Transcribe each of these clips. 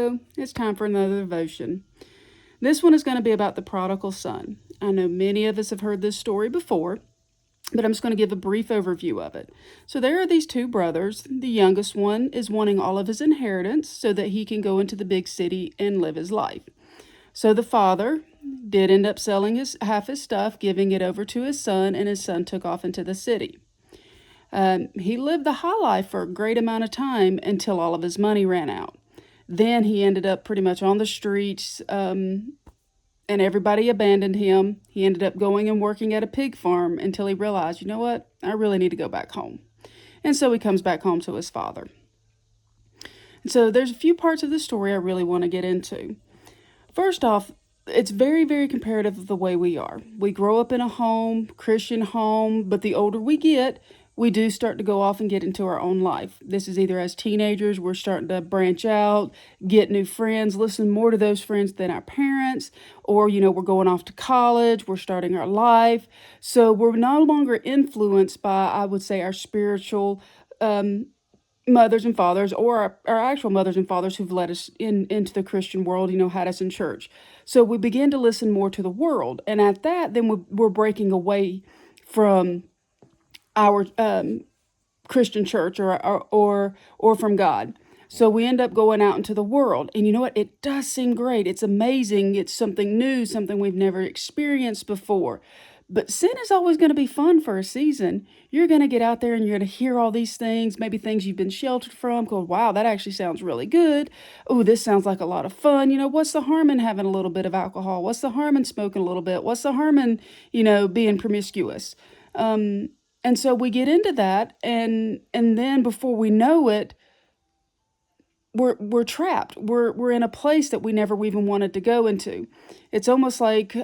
go. It's time for another devotion. This one is going to be about the prodigal son. I know many of us have heard this story before, but I'm just going to give a brief overview of it. So there are these two brothers. The youngest one is wanting all of his inheritance so that he can go into the big city and live his life. So the father did end up selling half his stuff, giving it over to his son, and his son took off into the city. He lived the high life for a great amount of time until all of his money ran out. Then he ended up pretty much on the streets, and everybody abandoned him. He ended up going and working at a pig farm until he realized, you know what, I really need to go back home. And so he comes back home to his father. And so there's a few parts of the story I really want to get into. First off, it's very, very comparative of the way we are. We grow up in a home, Christian home, but the older we get, we do start to go off and get into our own life. This is either as teenagers, we're starting to branch out, get new friends, listen more to those friends than our parents, or, we're going off to college, we're starting our life. So we're no longer influenced by, I would say, our spiritual mothers and fathers, or our actual mothers and fathers who've led us into the Christian world, had us in church. So we begin to listen more to the world. And at that, then we're breaking away from our Christian church or from God. So we end up going out into the world. And you know what? It does seem great. It's amazing. It's something new, something we've never experienced before. But sin is always going to be fun for a season. You're going to get out there and you're going to hear all these things, maybe things you've been sheltered from. Go, wow, that actually sounds really good. Oh, this sounds like a lot of fun. What's the harm in having a little bit of alcohol? What's the harm in smoking a little bit? What's the harm in, being promiscuous? And so we get into that, and then before we know it, we're trapped. We're in a place that we never even wanted to go into. It's almost like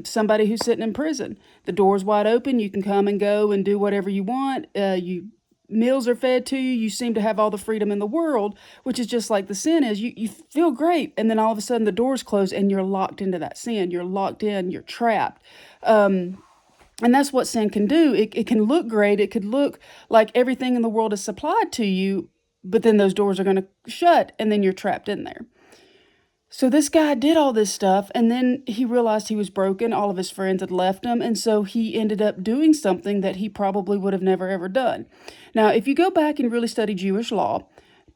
somebody who's sitting in prison. The door's wide open. You can come and go and do whatever you want. Meals are fed to you. You seem to have all the freedom in the world, which is just like the sin is. You feel great, and then all of a sudden the doors close, and you're locked into that sin. You're locked in. You're trapped. And that's what sin can do. It can look great. It could look like everything in the world is supplied to you, but then those doors are going to shut, and then you're trapped in there. So this guy did all this stuff, and then he realized he was broken. All of his friends had left him, and so he ended up doing something that he probably would have never, ever done. Now, if you go back and really study Jewish law,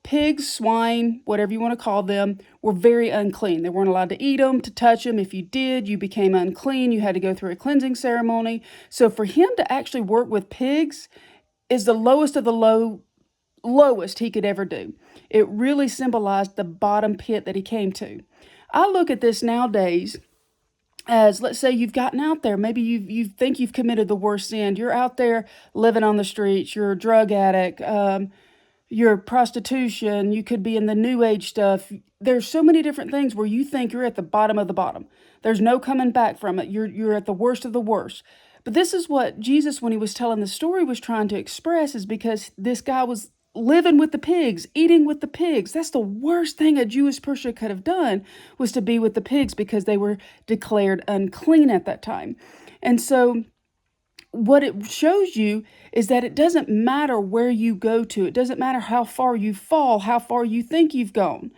pigs, swine, whatever you want to call them, were very unclean. They weren't allowed to eat them, to touch them. If you did, you became unclean. You had to go through a cleansing ceremony. So for him to actually work with pigs is the lowest of the lowest he could ever do. It really symbolized the bottom pit that he came to. I look at this nowadays as, let's say you've gotten out there. Maybe you think you've committed the worst sin. You're out there living on the streets. You're a drug addict. Your prostitution, you could be in the new age stuff. There's so many different things where you think you're at the bottom of the bottom. There's no coming back from it. You're at the worst of the worst. But this is what Jesus, when he was telling the story, was trying to express, is because this guy was living with the pigs, eating with the pigs. That's the worst thing a Jewish person could have done, was to be with the pigs, because they were declared unclean at that time. And so what it shows you is that it doesn't matter where you go to. It doesn't matter how far you fall, how far you think you've gone.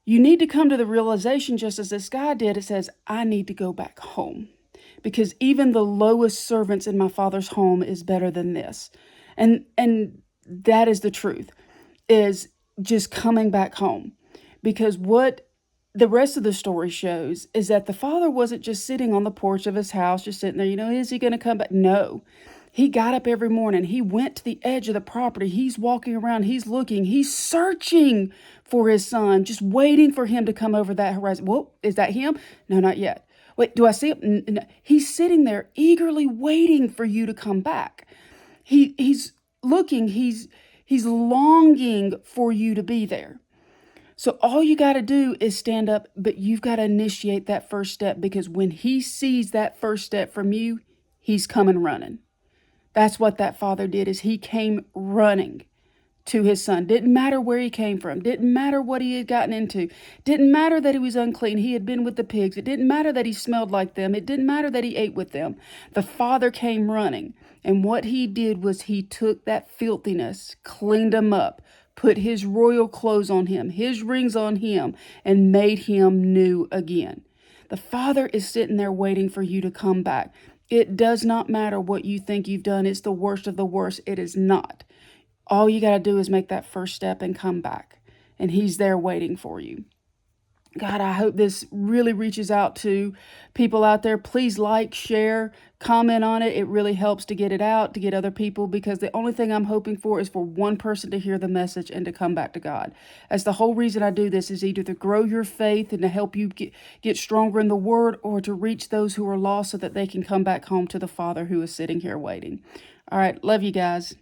You need to come to the realization, just as this guy did. It says, I need to go back home, because even the lowest servants in my Father's home is better than this. And that is the truth, is just coming back home. Because what the rest of the story shows is that the father wasn't just sitting on the porch of his house, just sitting there, is he going to come back? No. He got up every morning. He went to the edge of the property. He's walking around. He's looking. He's searching for his son, just waiting for him to come over that horizon. Whoa, is that him? No, not yet. Wait, do I see him? No. He's sitting there eagerly waiting for you to come back. He's looking. He's longing for you to be there. So all you got to do is stand up, but you've got to initiate that first step, because when he sees that first step from you, he's coming running. That's what that father did, is he came running to his son. Didn't matter where he came from. Didn't matter what he had gotten into. Didn't matter that he was unclean. He had been with the pigs. It didn't matter that he smelled like them. It didn't matter that he ate with them. The father came running. And what he did was he took that filthiness, cleaned him up, put his royal clothes on him, his rings on him, and made him new again. The Father is sitting there waiting for you to come back. It does not matter what you think you've done. It's the worst of the worst. It is not. All you got to do is make that first step and come back. And he's there waiting for you. God, I hope this really reaches out to people out there. Please like, share, comment on it. It really helps to get it out, to get other people, because the only thing I'm hoping for is for one person to hear the message and to come back to God. As the whole reason I do this is either to grow your faith and to help you get stronger in the Word, or to reach those who are lost so that they can come back home to the Father who is sitting here waiting. All right. Love you guys.